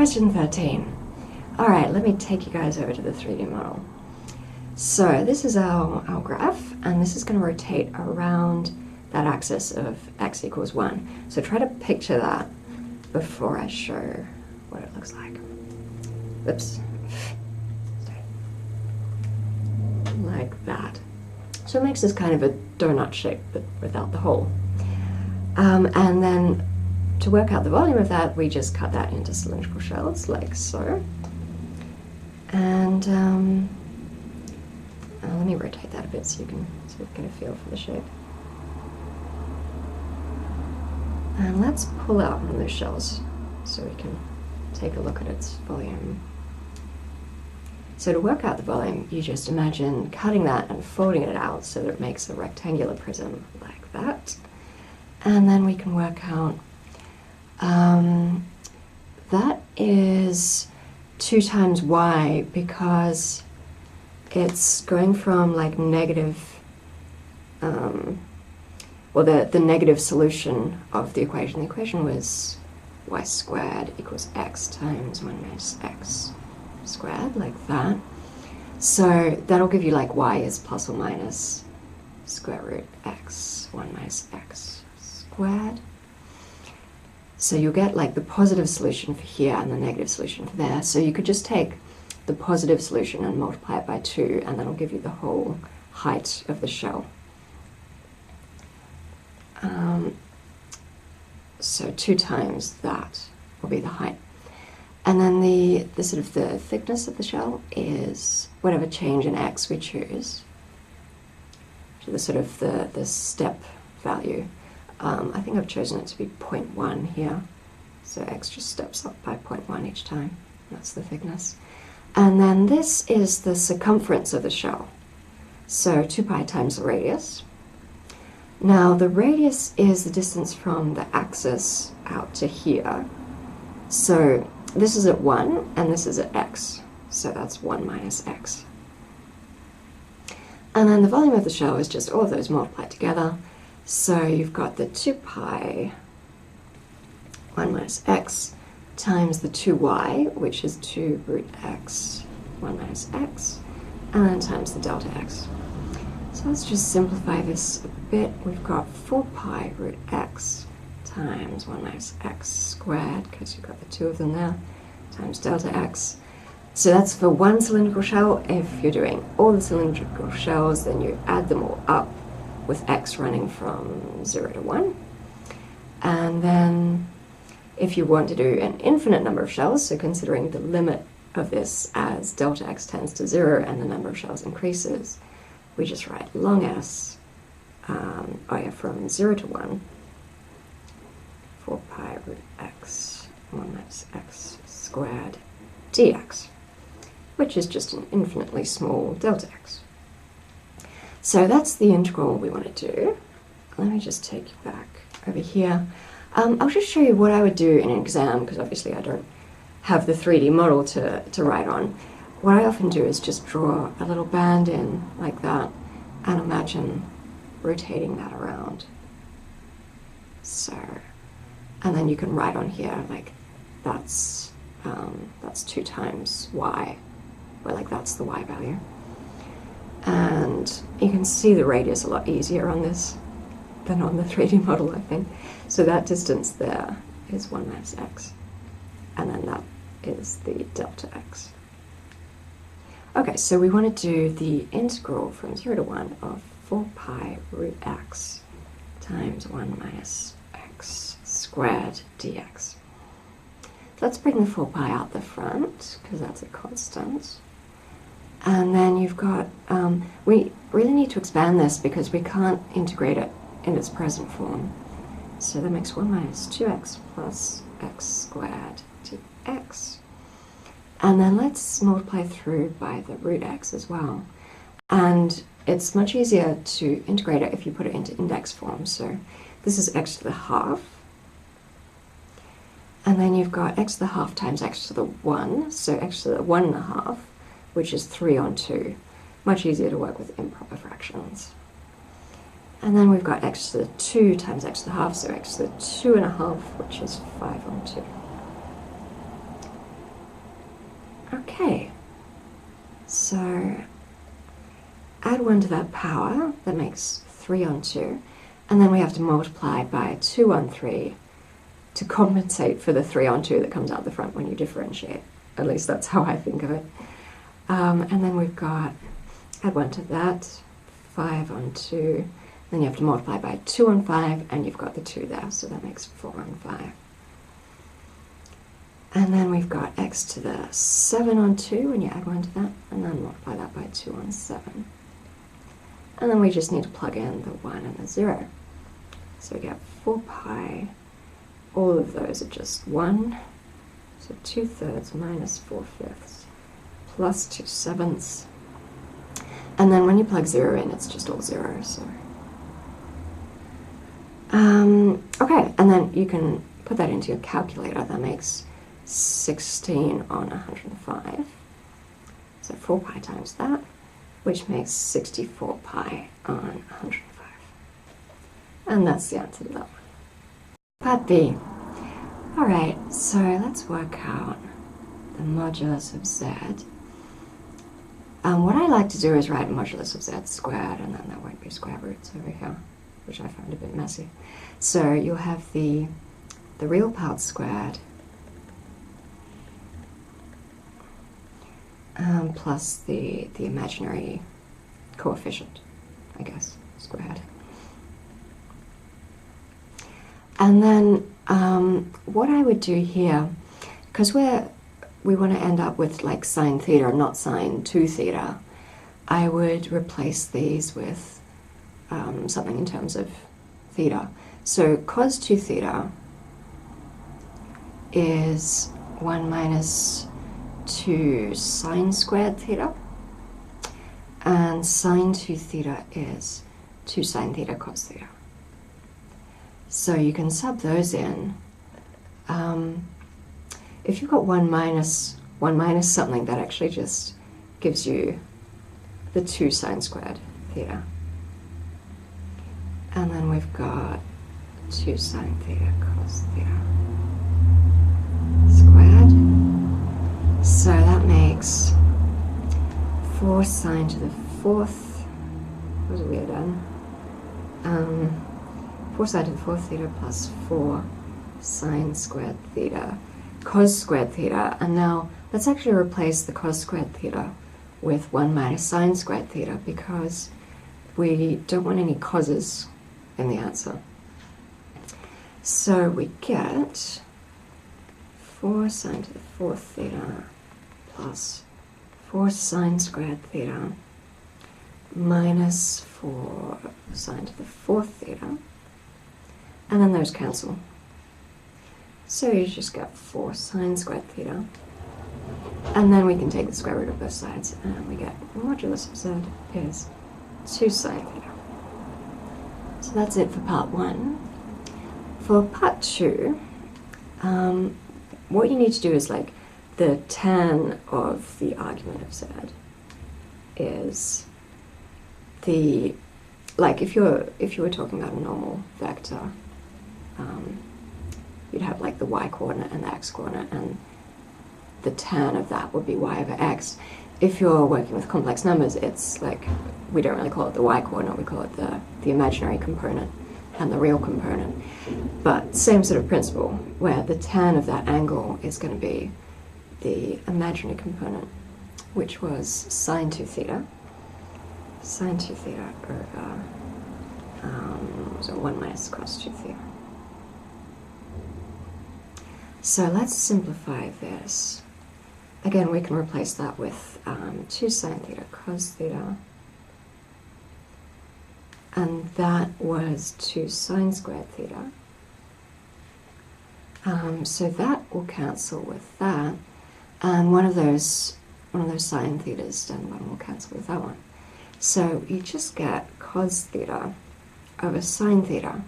Question 13. Alright, let me take you guys over to the 3D model. So this is our graph, and this is going to rotate around that axis of x equals 1. So try to picture that before I show what it looks like. Oops. Like that. So it makes this kind of a donut shape, but without the hole. And then to work out the volume of that, we just cut that into cylindrical shells, like so. And let me rotate that a bit so you can sort of get a feel for the shape. And let's pull out one of those shells so we can take a look at its volume. So to work out the volume, you just imagine cutting that and folding it out so that it makes a rectangular prism like that. And then we can work out, that is 2 times y, because it's going from like negative, well, the negative solution of the equation. The equation was y squared equals x times 1 minus x squared, like that. So that'll give you like y is plus or minus square root x, 1 minus x squared. So you'll get like the positive solution for here and the negative solution for there. So you could just take the positive solution and multiply it by 2, and that'll give you the whole height of the shell. So 2 times that will be the height. And then the sort of the thickness of the shell is whatever change in x we choose. So the sort of the step value. I think I've chosen it to be 0.1 here. So x just steps up by 0.1 each time. That's the thickness. And then this is the circumference of the shell. So 2 pi times the radius. Now the radius is the distance from the axis out to here. So this is at 1 and this is at x. So that's 1 minus x. And then the volume of the shell is just all of those multiplied together. So you've got the 2 pi 1 minus x times the 2y, which is 2 root x 1 minus x, and then times the delta x. So let's just simplify this a bit. We've got 4 pi root x times 1 minus x squared, because you've got the 2 of them there, times delta x. So that's for one cylindrical shell. If you're doing all the cylindrical shells, then you add them all up with x running from 0 to 1. And then if you want to do an infinite number of shells, so considering the limit of this as delta x tends to 0 and the number of shells increases, we just write long s, from 0 to 1, 4 pi root x 1 minus x squared dx, which is just an infinitely small delta x. So that's the integral we want to do. Let me just take you back over here. I'll just show you what I would do in an exam, because obviously I don't have the 3D model to write on. What I often do is just draw a little band in like that and imagine rotating that around. So, and then you can write on here like that's 2 times y, where like that's the y value. And you can see the radius a lot easier on this than on the 3D model, I think. So that distance there is 1 minus x, and then that is the delta x. Okay, so we want to do the integral from 0 to 1 of 4 pi root x times 1 minus x squared dx. Let's bring the 4 pi out the front, because that's a constant. And then you've got, we really need to expand this because we can't integrate it in its present form. So that makes 1 minus 2x plus x squared dx. And then let's multiply through by the root x as well. And it's much easier to integrate it if you put it into index form. So this is x to the half. And then you've got x to the half times x to the 1. So x to the 1.5. Which is 3 on 2. Much easier to work with improper fractions. And then we've got x to the 2 times x to the half, so x to the 2.5, which is 5 on 2. Okay, so add 1 to that power, that makes 3 on 2, and then we have to multiply by 2 on 3 to compensate for the 3 on 2 that comes out the front when you differentiate. At least that's how I think of it. And then we've got, add 1 to that, 5 on 2, then you have to multiply by 2 on 5, and you've got the 2 there, so that makes 4 on 5. And then we've got x to the 7 on 2, and you add 1 to that, and then multiply that by 2 on 7. And then we just need to plug in the 1 and the 0. So we get 4 pi, all of those are just 1, so 2/3 minus 4/5 plus 2/7. And then when you plug 0 in, it's just all 0, so. Okay, and then you can put that into your calculator. That makes 16 on 105. So 4 pi times that, which makes 64 pi on 105. And that's the answer to that one. Part B. Alright, so let's work out the modulus of z. What I like to do is write modulus of z squared, and then there won't be square roots over here, which I find a bit messy. So you'll have the real part squared plus the imaginary coefficient, I guess, squared. And then what I would do here, because we want to end up with like sine theta, not sine 2 theta, I would replace these with something in terms of theta. So cos 2 theta is 1 minus 2 sine squared theta, and sine 2 theta is 2 sine theta cos theta. So you can sub those in. If you've got 1 minus something, that actually just gives you the 2 sine squared theta. And then we've got 2 sine theta cos theta squared. So that makes 4 sine to the 4th. That was a weird one. 4 sine to the 4th theta plus 4 sine squared theta cos squared theta. And now let's actually replace the cos squared theta with 1 minus sine squared theta, because we don't want any causes in the answer. So we get 4 sine to the 4th theta plus 4 sine squared theta minus 4 sine to the 4th theta, and then those cancel. So you just get 4 sine squared theta, and then we can take the square root of both sides, and we get modulus of z is 2 sine theta. So that's it for part 1. For part 2, what you need to do is like the tan of the argument of z is the, like if you were talking about a normal vector, you'd have like the y coordinate and the x coordinate, and the tan of that would be y over x. If you're working with complex numbers, it's like, we don't really call it the y coordinate, we call it the imaginary component and the real component. But same sort of principle, where the tan of that angle is going to be the imaginary component, which was sine 2 theta. Sine 2 theta over, so 1 minus cos 2 theta. So let's simplify this. Again, we can replace that with 2 sine theta cos theta, and that was 2 sine squared theta. So that will cancel with that, and one of those sine thetas down the bottom will cancel with that one. So you just get cos theta over sine theta,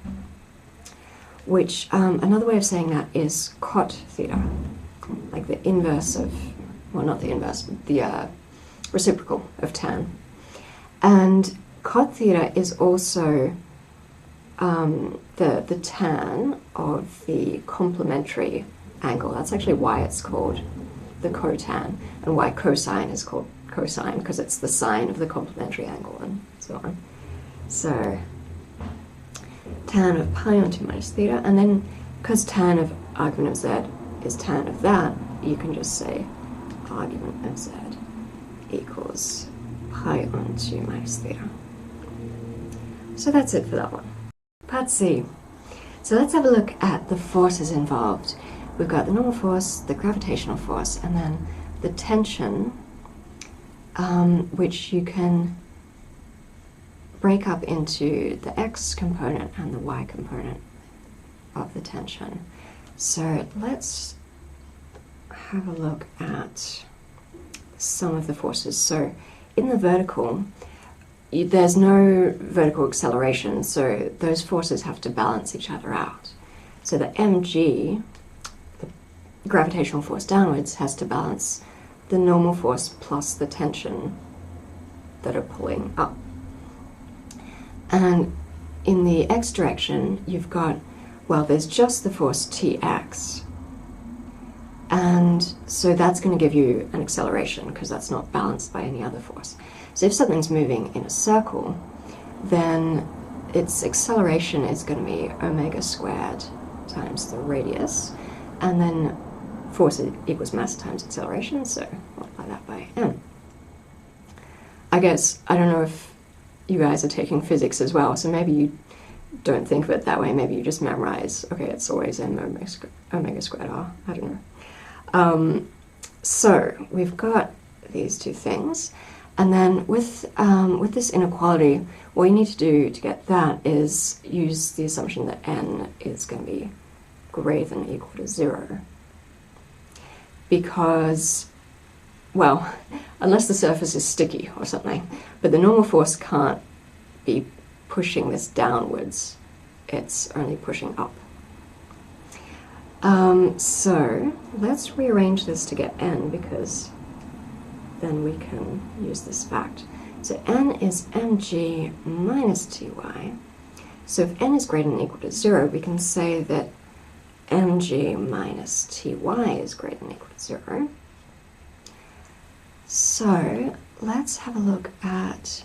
which another way of saying that is cot theta, like the inverse of, well, not the inverse, the reciprocal of tan. And cot theta is also the tan of the complementary angle. That's actually why it's called the cotan, and why cosine is called cosine, because it's the sine of the complementary angle and so on. So tan of pi on 2 minus theta, and then because tan of argument of z is tan of that, you can just say argument of z equals pi on 2 minus theta. So that's it for that one. Part C. So let's have a look at the forces involved. We've got the normal force, the gravitational force, and then the tension, which you can break up into the x component and the y component of the tension. So let's have a look at some of the forces. So in the vertical, there's no vertical acceleration, so those forces have to balance each other out. So the mg, the gravitational force downwards, has to balance the normal force plus the tension that are pulling up. And in the x direction, you've got, well, there's just the force tx, and so that's going to give you an acceleration because that's not balanced by any other force. So if something's moving in a circle, then its acceleration is going to be omega squared times the radius, and then force equals mass times acceleration, so multiply that by m. I guess, I don't know if you guys are taking physics as well, so maybe you don't think of it that way, maybe you just memorize, okay, it's always m omega squared r, I don't know. So we've got these two things, and then with this inequality, what you need to do to get that is use the assumption that n is going to be greater than or equal to 0. Because, well, unless the surface is sticky or something, but the normal force can't be pushing this downwards, it's only pushing up. So let's rearrange this to get n, because then we can use this fact. So n is mg minus ty. So if n is greater than or equal to 0, we can say that mg minus ty is greater than or equal to 0. So let's have a look at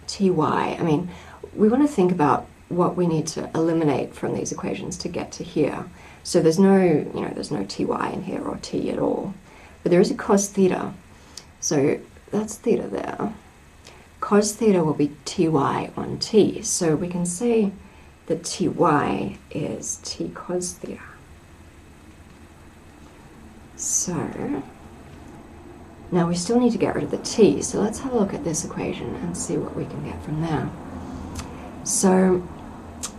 ty. I mean, we want to think about what we need to eliminate from these equations to get to here. So there's no, there's no ty in here or t at all. But there is a cos theta. So that's theta there. Cos theta will be ty on t. So we can say that ty is t cos theta. So now we still need to get rid of the t. So let's have a look at this equation and see what we can get from there. So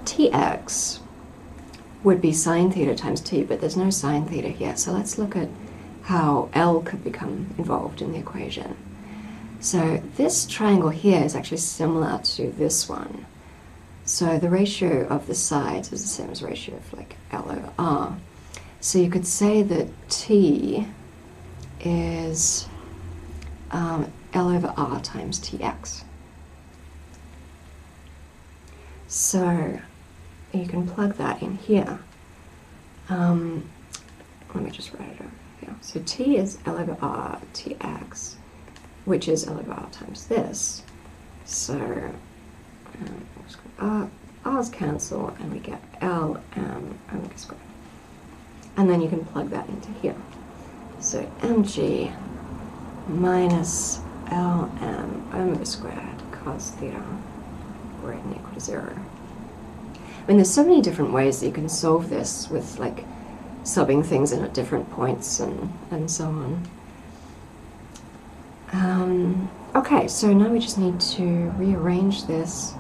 tx would be sine theta times t, but there's no sine theta here. So let's look at how L could become involved in the equation. So this triangle here is actually similar to this one. So the ratio of the sides is the same as ratio of like L over R. So you could say that T is L over R times Tx. So you can plug that in here. Let me just write it over here. So T is L over R Tx, which is L over R times this. So R's cancel, and we get L omega squared. And then you can plug that into here. So mg minus Lm omega squared cos theta greater than or equal to 0. I mean, there's so many different ways that you can solve this with, like, subbing things in at different points and so on. Okay, so now we just need to rearrange this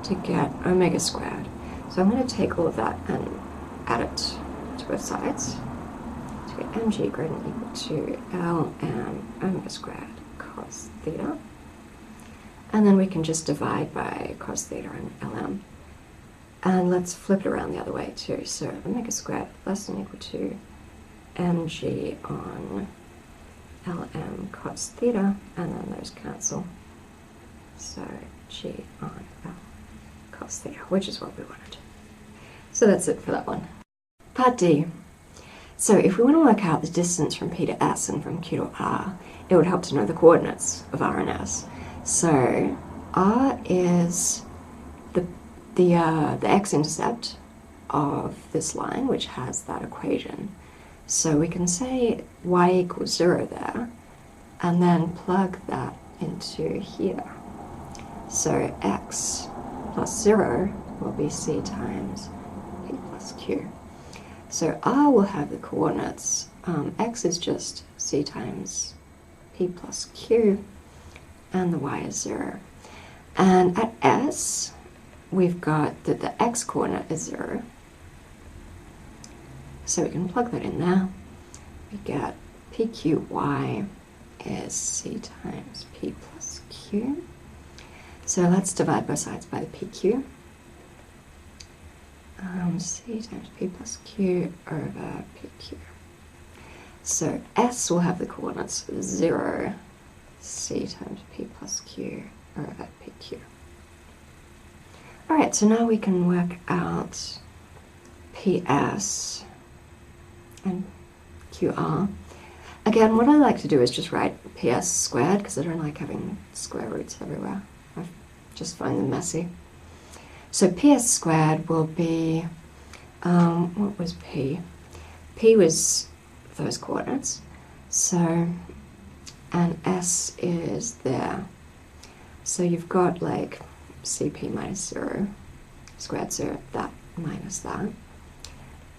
to get omega squared. So I'm going to take all of that and add it to both sides to get mg greater than or equal to Lm omega squared cos theta. And then we can just divide by cos theta and Lm. And let's flip it around the other way too. So omega squared less than or equal to mg on Lm cos theta, and then those cancel. So g on L cos theta, which is what we wanted. So that's it for that one. Part D. So if we want to work out the distance from P to S and from Q to R, it would help to know the coordinates of R and S. So R is the x-intercept of this line, which has that equation. So we can say y equals 0 there, and then plug that into here. So x plus 0 will be c times p plus q. So R will have the coordinates. X is just c times p plus q, and the y is 0. And at S, we've got that the x coordinate is 0. So we can plug that in there. We get PQY is c times p plus q. So let's divide both sides by the PQ. C times p plus q over PQ. So S will have the coordinates 0, c times p plus q over PQ. Alright, so now we can work out PS and QR. Again, what I like to do is just write PS squared, because I don't like having square roots everywhere. I just find them messy. So PS squared will be, what was P? P was those coordinates. So, and S is there. So you've got like CP minus 0, squared 0, that minus that.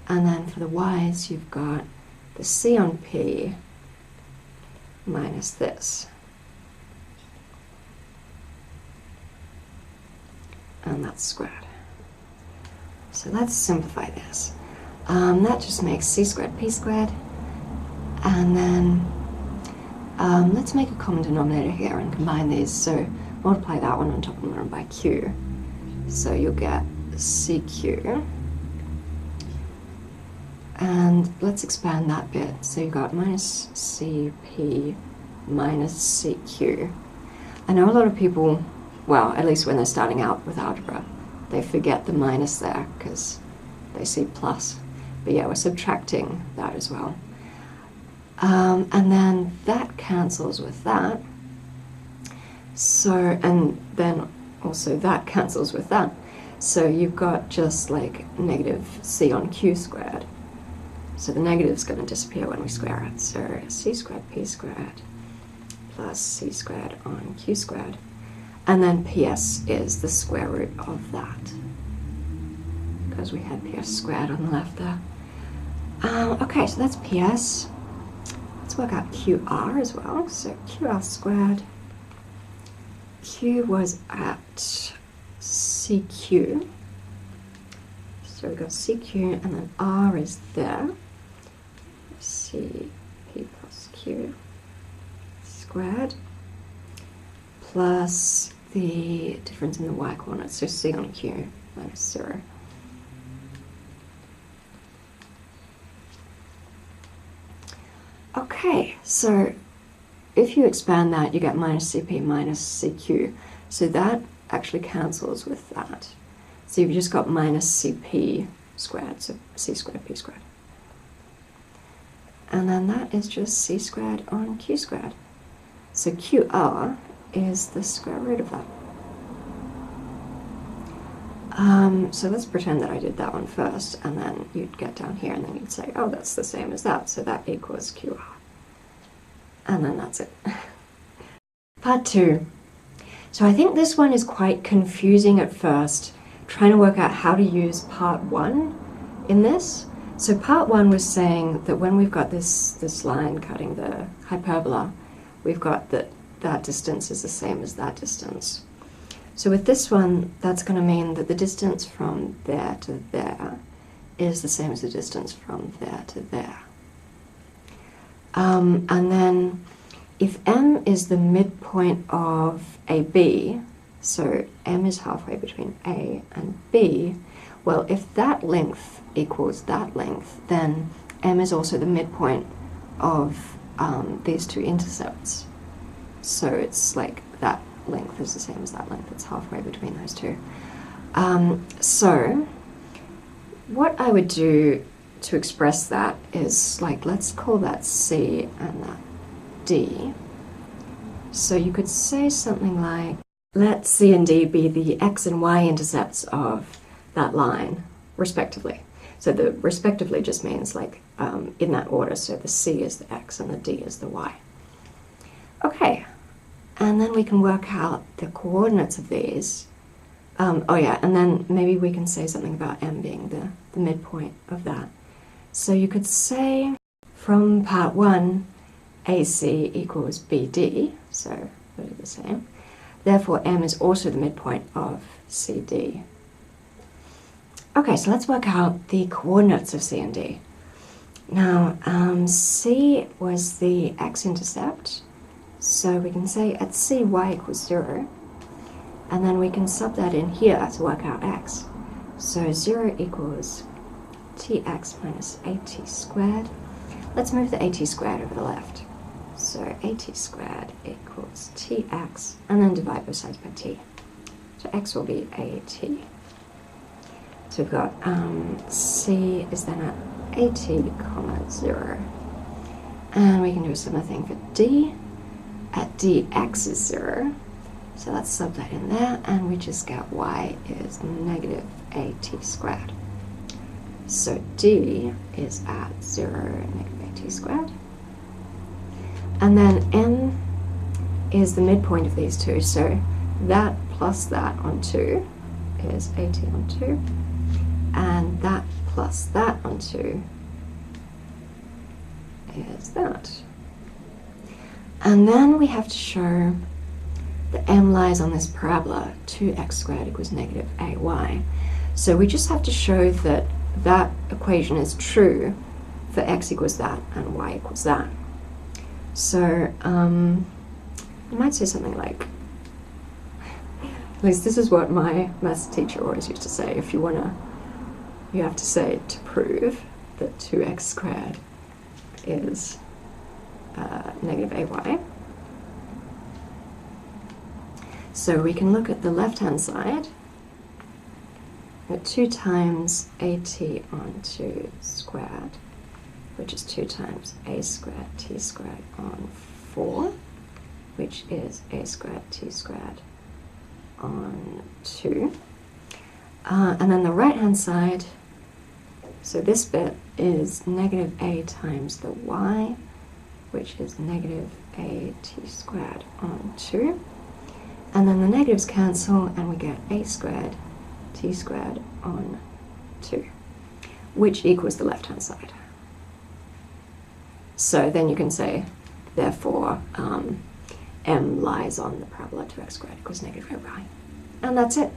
And then for the y's, you've got the C on P minus this. And that's squared. So let's simplify this. That just makes c squared p squared. And then let's make a common denominator here and combine these. So multiply that one on top of the one by q. So you'll get CQ. And let's expand that bit. So you've got minus CP minus CQ. I know a lot of people, well, at least when they're starting out with algebra, they forget the minus there because they see plus. But yeah, we're subtracting that as well. And then that cancels with that. So, and then also that cancels with that. So you've got just like negative c on q squared. So the negative is going to disappear when we square it. So c squared p squared plus c squared on q squared. And then ps is the square root of that, because we had ps squared on the left there. Okay, so that's ps. Let's work out qr as well. So qr squared. Q was at CQ. So we've got CQ, and then R is there. CP plus Q squared plus the difference in the y coordinates, so C on Q minus 0. Okay, so if you expand that, you get minus CP minus CQ. So that actually cancels with that. So you've just got minus CP squared, so C squared P squared. And then that is just C squared on Q squared. So QR is the square root of that. So let's pretend that I did that one first, and then you'd get down here and then you'd say, oh, that's the same as that, so that equals QR. And then that's it. Part 2. So I think this one is quite confusing at first, trying to work out how to use part 1 in this. So part 1 was saying that when we've got this line cutting the hyperbola, we've got that distance is the same as that distance. So with this one, that's going to mean that the distance from there to there is the same as the distance from there to there. And then if M is the midpoint of AB, so M is halfway between A and B, well, if that length equals that length, then M is also the midpoint of these two intercepts. So it's like that length is the same as that length. It's halfway between those two. So what I would do to express that is like, let's call that C and that D. So you could say something like, let C and D be the x and y intercepts of that line, respectively. So the respectively just means like in that order, so the C is the x and the D is the y. Okay, and then we can work out the coordinates of these. Oh yeah, and then maybe we can say something about M being the midpoint of that. So you could say from part 1, AC equals BD, so those are the same. Therefore, M is also the midpoint of CD. Okay, so let's work out the coordinates of C and D. Now, C was the x-intercept, so we can say at C, y equals 0, and then we can sub that in here to work out x. So 0 equals tx minus at squared. Let's move the at squared over the left. So at squared equals tx, and then divide both sides by t. So x will be at. So we've got c is then at at, 0. And we can do a similar thing for d. At dx is 0. So let's sub that in there, and we just get y is negative at squared. So d is at 0, negative at squared. And then m is the midpoint of these two, so that plus that on 2 is at on 2, and that plus that on 2 is that. And then we have to show that m lies on this parabola, 2x squared equals negative ay. So we just have to show that that equation is true for x equals that and y equals that. So you might say something like, at least this is what my maths teacher always used to say, if you have to say to prove that 2x squared is negative ay. So we can look at the left-hand side at 2 times at on 2 squared, which is 2 times a squared t squared on 4, which is a squared t squared on 2. And then the right-hand side, so this bit is negative a times the y, which is negative a t squared on 2. And then the negatives cancel, and we get a squared t squared on 2, which equals the left-hand side. So then you can say, therefore, m lies on the parabola 2x squared equals negative ay. And that's it.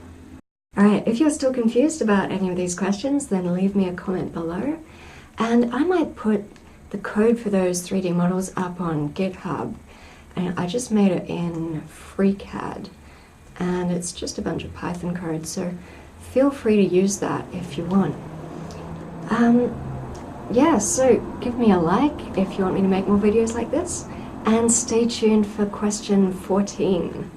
Alright, if you're still confused about any of these questions, then leave me a comment below. And I might put the code for those 3D models up on GitHub. And I just made it in FreeCAD. And it's just a bunch of Python code, so feel free to use that if you want. Yeah, so give me a like if you want me to make more videos like this, and stay tuned for question 14.